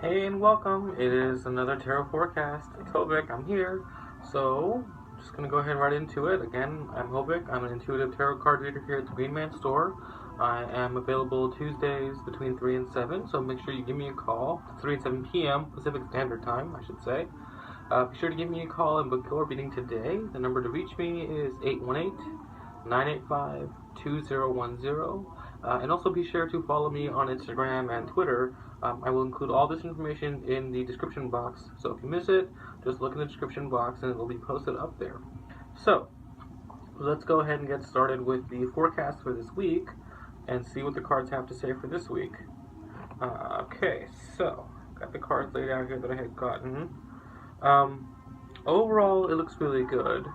Hey and welcome. It is another tarot forecast. It's Hovik. I'm here. So, just gonna go ahead right into it. Again, I'm Hovik. I'm an intuitive tarot card reader here at the Green Man Store. I am available Tuesdays between 3 and 7, so make sure you give me a call. 3 and 7 p.m. Pacific Standard Time, I should say. Be sure to give me a call and book your reading today. The number to reach me is 818-985-2010. And also be sure to follow me on Instagram and Twitter. I will include all this information in the description box, so if you miss it, just look in the description box and it will be posted up there. So, let's go ahead and get started with the forecast for this week and see what the cards have to say for this week. Okay, so, got the cards laid out here that I had gotten. Overall, it looks really good.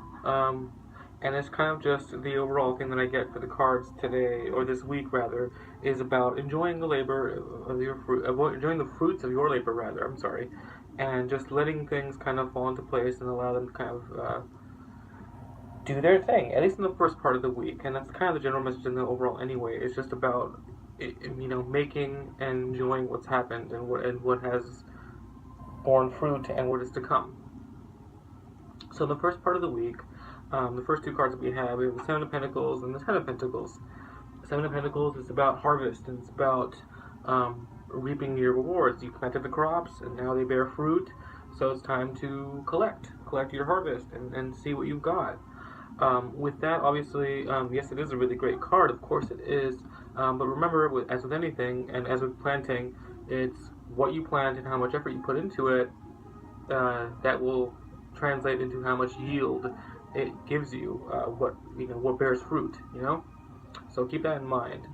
And it's kind of just the overall thing that I get for the cards today, or this week rather, is about enjoying the labor of your fruit, enjoying the fruits of your labor rather. I'm sorry, and just letting things kind of fall into place and allow them to kind of do their thing, at least in the first part of the week. And that's kind of the general message in the overall anyway. It's just about making and enjoying what's happened and what has borne fruit and what is to come. So the first part of the week. The first two cards that we have the Seven of Pentacles and the Ten of Pentacles. The Seven of Pentacles is about harvest, and it's about reaping your rewards. You planted the crops, and now they bear fruit, so it's time to collect your harvest, and see what you've got. With that, obviously, yes, it is a really great card, of course it is, but remember, as with anything, and as with planting, it's what you plant and how much effort you put into it that will translate into how much yield it gives you, what bears fruit, So keep that in mind.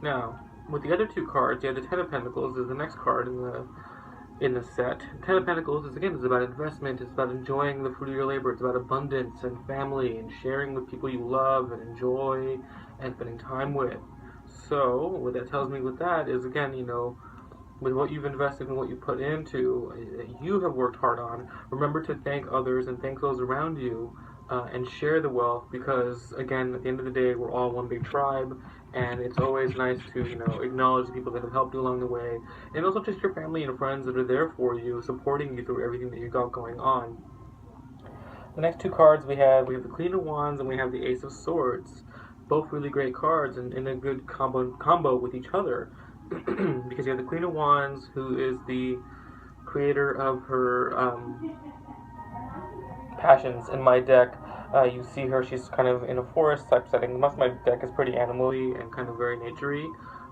Now, with the other two cards, the Ten of Pentacles is the next card in the set. Ten of Pentacles is about investment. It's about enjoying the fruit of your labor. It's about abundance and family and sharing with people you love and enjoy and spending time with. So what that tells me with that is, again, with what you've invested and what you put into, you have worked hard on. Remember to thank others and thank those around you. And share the wealth, because again, at the end of the day, we're all one big tribe, and it's always nice to acknowledge the people that have helped you along the way, and also just your family and friends that are there for you, supporting you through everything that you got going on. The next two cards we have the Queen of Wands and we have the Ace of Swords. Both really great cards and in a good combo with each other, because you have the Queen of Wands, who is the creator of her passions in my deck. You see her, she's kind of in a forest type setting. Most of my deck is pretty animal-y and kind of very nature-y.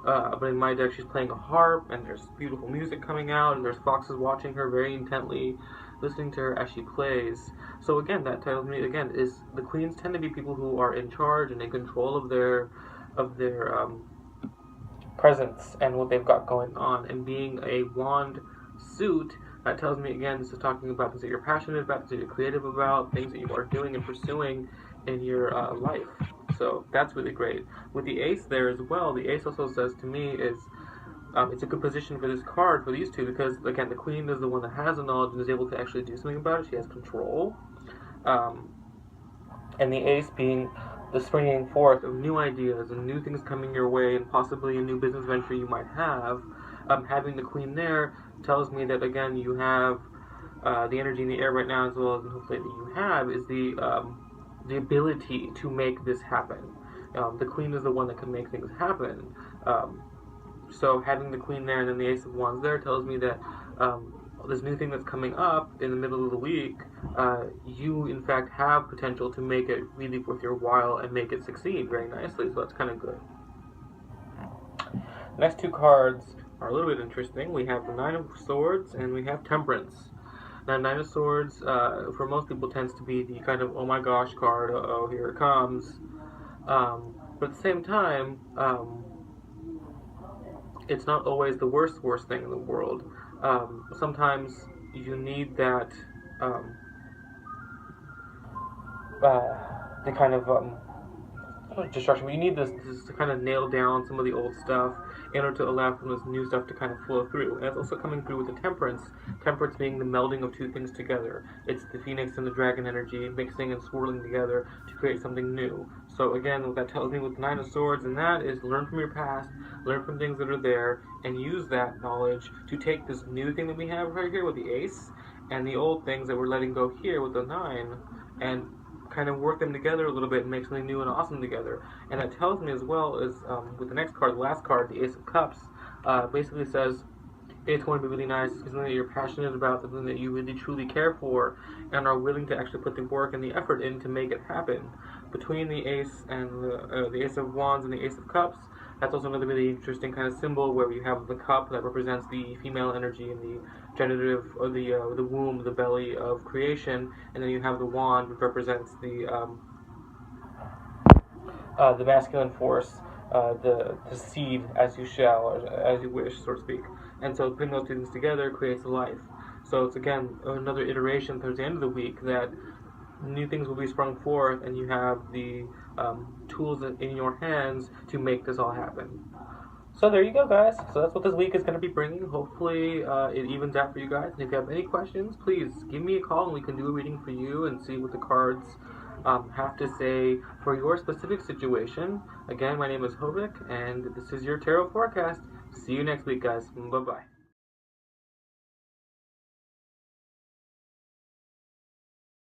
But in my deck, she's playing a harp, and there's beautiful music coming out, and there's foxes watching her very intently, listening to her as she plays. So again, that tells me, is the queens tend to be people who are in charge and in control of their presence and what they've got going on. And being a wand suit, that tells me, again, this is talking about things that you're passionate about, things that you're creative about, things that you are doing and pursuing in your life. So that's really great. With the ace there as well, the ace also says to me is it's a good position for this card, for these two, because, again, the queen is the one that has the knowledge and is able to actually do something about it. She has control. And the ace being the springing forth of new ideas and new things coming your way, and possibly a new business venture you might have. Having the queen there tells me that, again, you have the energy in the air right now, as well as hopefully that you have, is the ability to make this happen. The queen is the one that can make things happen. So having the queen there and then the ace of wands there tells me that this new thing that's coming up in the middle of the week, you in fact have potential to make it really worth your while and make it succeed very nicely. So that's kind of good. The next two cards are a little bit interesting. We have the Nine of Swords and we have Temperance. Now, Nine of Swords, for most people, tends to be the kind of, oh my gosh card, uh-oh, here it comes. But at the same time, it's not always the worst thing in the world. Sometimes you need that, the kind of, much destruction, but you need this to kind of nail down some of the old stuff in order to allow for this new stuff to kind of flow through. And it's also coming through with the temperance. Temperance being the melding of two things together. It's the phoenix and the dragon energy mixing and swirling together to create something new. So again, what that tells me with the Nine of Swords and that is learn from your past, learn from things that are there, and use that knowledge to take this new thing that we have right here with the Ace and the old things that we're letting go here with the Nine, and kind of work them together a little bit and make something new and awesome together. And that tells me as well as with the next card, the last card, the Ace of Cups, basically says it's going to be really nice. It's something that you're passionate about, something that you really truly care for, and are willing to actually put the work and the effort in to make it happen. Between the Ace and the Ace of Wands and the Ace of Cups, that's also another really interesting kind of symbol where you have the cup that represents the female energy and the generative, or the womb, the belly of creation, and then you have the wand, which represents the masculine force, the seed, as you shall, or as you wish, so to speak. And so putting those two things together creates life. So it's again another iteration towards the end of the week that new things will be sprung forth, and you have the tools in your hands to make this all happen. So there you go, guys. So that's what this week is going to be bringing. Hopefully it evens out for you guys. And if you have any questions, please give me a call and we can do a reading for you and see what the cards have to say for your specific situation. Again, my name is Hovik, and this is your tarot forecast. See you next week, guys. Bye-bye.